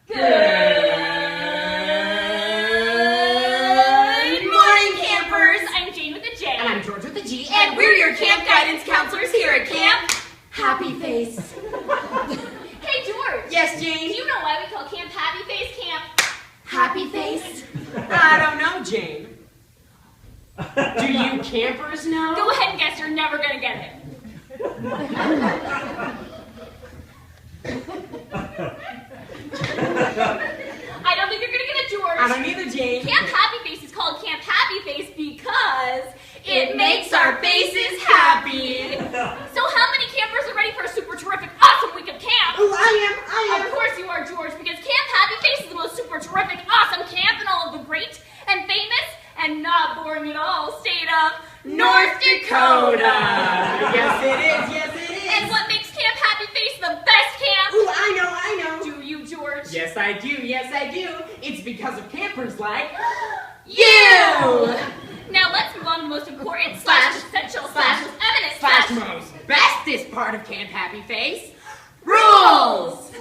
Good morning, campers! I'm Jane with a J. And I'm George with a G. And we're your camp guidance counselors here at Camp Happy Face. Hey, George. Yes, Jane? Do you know why we call Camp Happy Face Camp Happy Face? I don't know, Jane. Do you campers know? Go ahead and guess. You're never going to get it. I don't think you're going to get it, George. I don't either, Jane. Camp Happy Face is called Camp Happy Face because it makes our faces happy. So how many campers are ready for a super terrific, awesome week of camp? Oh, I am. Of course you are, George, because Camp Happy Face is the most super terrific, awesome camp in all of the great and famous and not boring at all state of North Dakota. Yes, it is. Yes, it is. And what makes Camp Happy Face the best camp? Ooh, I know. Do you, George? Yes, I do. Yes, I do. It's because of campers like you. Now let's move on to the most important /essential /most eminent /most bestest part of Camp Happy Face. Rules!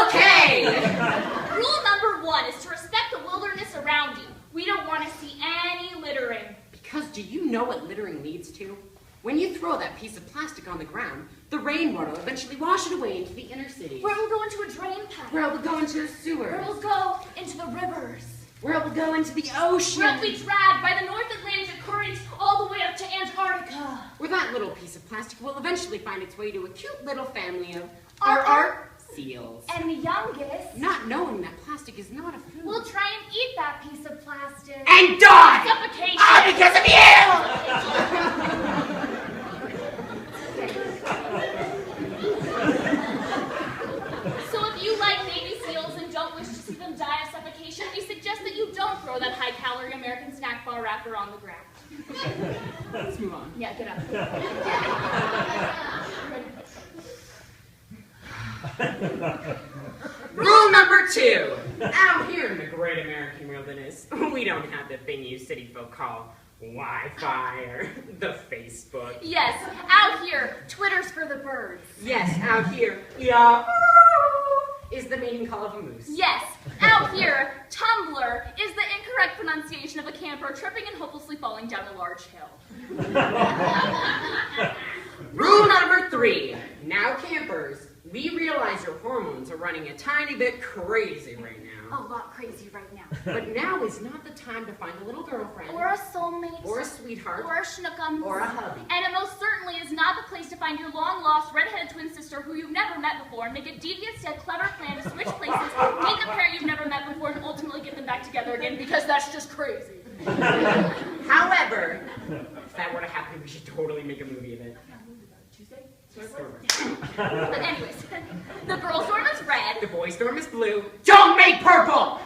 Okay! Rule number 1 is to respect the wilderness around you. We don't want to see any littering. Because do you know what littering leads to? When you throw that piece of plastic on the ground, the rainwater will eventually wash it away into the inner city. Where it will go into a drain pipe. Where it will go into a sewer. Where it will go into the rivers. Where it will go into the ocean. Where it will be dragged by the North Atlantic current all the way up to Antarctica. Where that little piece of plastic will eventually find its way to a cute little family of our seals. And the youngest, not knowing that plastic is not a food, will try and eat that piece of plastic. And die! Suffocation! All because of you! So if you like baby seals and don't wish to see them die of suffocation, we suggest that you don't throw that high-calorie American snack bar wrapper on the ground. Let's move on. Yeah, get up. Rule number 2. Out here in the great American wilderness, we don't have the thing you city folk call Wi-Fi or the Facebook. Yes, out here, Twitter's for the birds. Yes, out here, Yahoo is the mating call of a moose. Yes, out here, Tumblr is the incorrect pronunciation of a camper tripping and hopelessly falling down a large hill. Rule number 3. Now campers, we realize your hormones are running a tiny bit crazy right now. A lot crazy right now. But now is not the time to find a little girlfriend. Or a soulmate. Or a sweetheart. Or a schnookums. Or a hubby. And it most certainly is not the place to find your long-lost redheaded twin sister who you've never met before and make a devious yet clever plan to switch places, meet the pair you've never met before, and ultimately get them back together again, because that's just crazy. However, if that were to happen, we should totally make a movie of it. Tuesday? But anyways, the girl's dorm is red. The boy's dorm is blue. Don't make purple!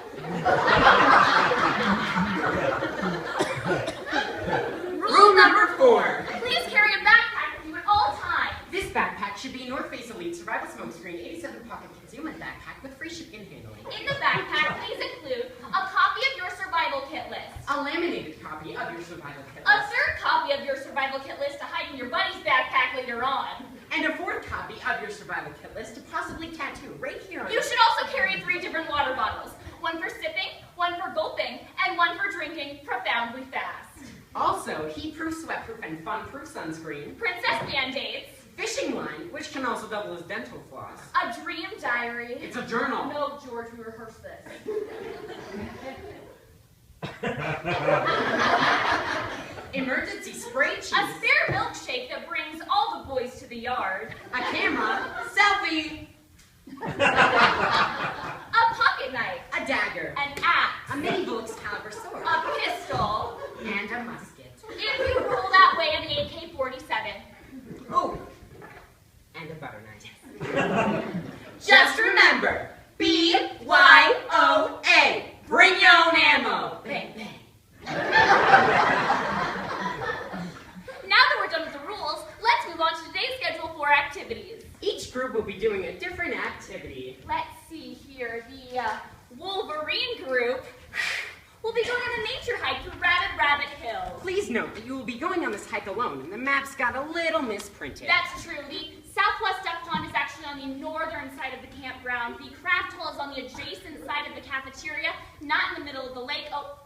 Rule number 4. Please carry a backpack with you at all times. This backpack should be North Face Elite Survival Smokescreen 87 Pocket Concealment Backpack with free shipping and handling. In the backpack, please include a copy of your survival kit list. A laminated copy of your survival kit A list. third copy of your survival kit list to hide in your buddy's backpack later on. And a 4th copy of your survival kit list to possibly tattoo right here on You should also carry 3 different water bottles. One for sipping, one for gulping, and one for drinking profoundly fast. Also, heat-proof, sweat-proof, and fun-proof sunscreen. Princess Band-Aids. Fishing line, which can also double as dental floss. A dream diary. It's a journal. No, George, we rehearsed this. Emergency spray cheese. A spare milkshake that brings all the boys to the yard. A camera. Selfie. A pocket knife. A dagger. An axe. A medieval Excalibur sword. A pistol. And a musket. If you roll that way, an AK-47. Oh. And a butter knife. Just remember, BYOA. Bring your own ammo. Bang, bang. Now that we're done with the rules, let's move on to today's schedule for activities. Each group will be doing a different activity. Let's see here. The Wolverine group will We'll be going on a nature hike through Rabbit Hill. Please note that you will be going on this hike alone, and the map's got a little misprinted. That's true. The Southwest Duck Pond is actually on the northern side of the campground. The craft hall is on the adjacent side of the cafeteria, not in the middle of the lake. Oh,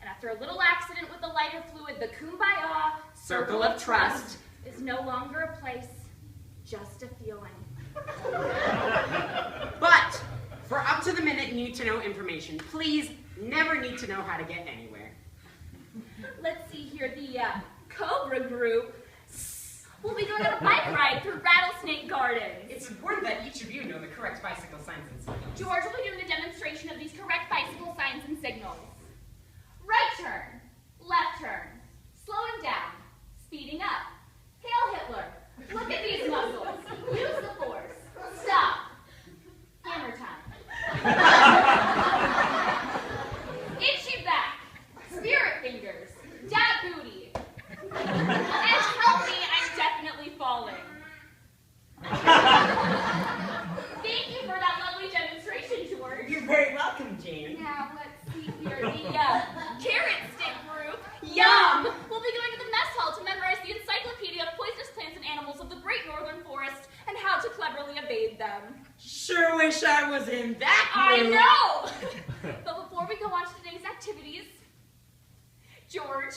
and after a little accident with the lighter fluid, the Kumbaya Circle of Trust is no longer a place, just a feeling. But for up-to-the-minute need-to-know information, please never need to know how to get anywhere. Let's see here, the Cobra group. We'll be going on a bike ride through Rattlesnake Gardens. It's important that each of you know the correct bicycle signs and signals. George will be doing a demonstration of these correct bicycle signs and signals. Right turn, left turn, slowing down, speeding up. Hail Hitler, look at these muscles, use the force, stop, hammer time. Itchy back, spirit fingers, dab booty. And help me, I'm definitely falling. Thank you for that lovely demonstration, George. You're very welcome, Jane. Now, let's see here, the carrot stick group. Yum! We'll be going to the mess hall to memorize the Encyclopedia of Poisonous Plants and Animals of the Great Northern Forest and how to cleverly evade them. Sure wish I was in that I group. know! But before we go on to today's activities, George,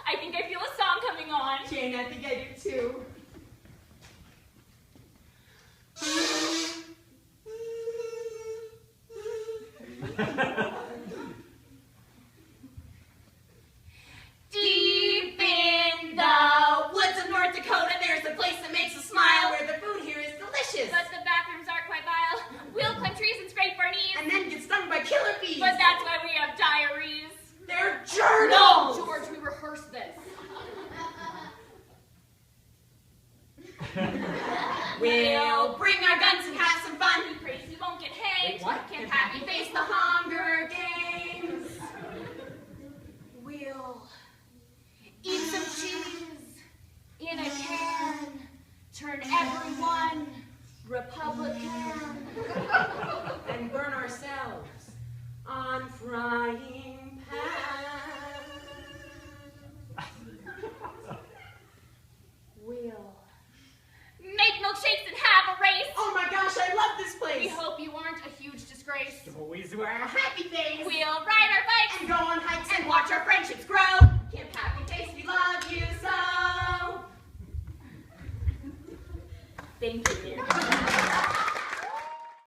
I think I feel a song coming on. Jane, I think I do too. Deep in the woods of North Dakota, there's a place that makes us smile, Where the food here is delicious. but the bathrooms aren't quite vile. We'll climb trees and scrape our knees, And then get stung by killer bees. but that's why we have diaries. They're No, journals. George, we rehearsed this. We'll bring our guns and have some fun. We praise you won't get hanged. Wait, what? Can't happy face the Hunger Games. We'll eat some cheese in a can. Turn everyone Republican. And burn ourselves on frying pans. We'll make milkshakes and have a race. Oh my gosh, I love this place. We hope you weren't a huge disgrace. Always wear a happy face. We'll ride our bikes And go on hikes and watch our friendships grow. Camp Happy Face, we love you so. Thank you.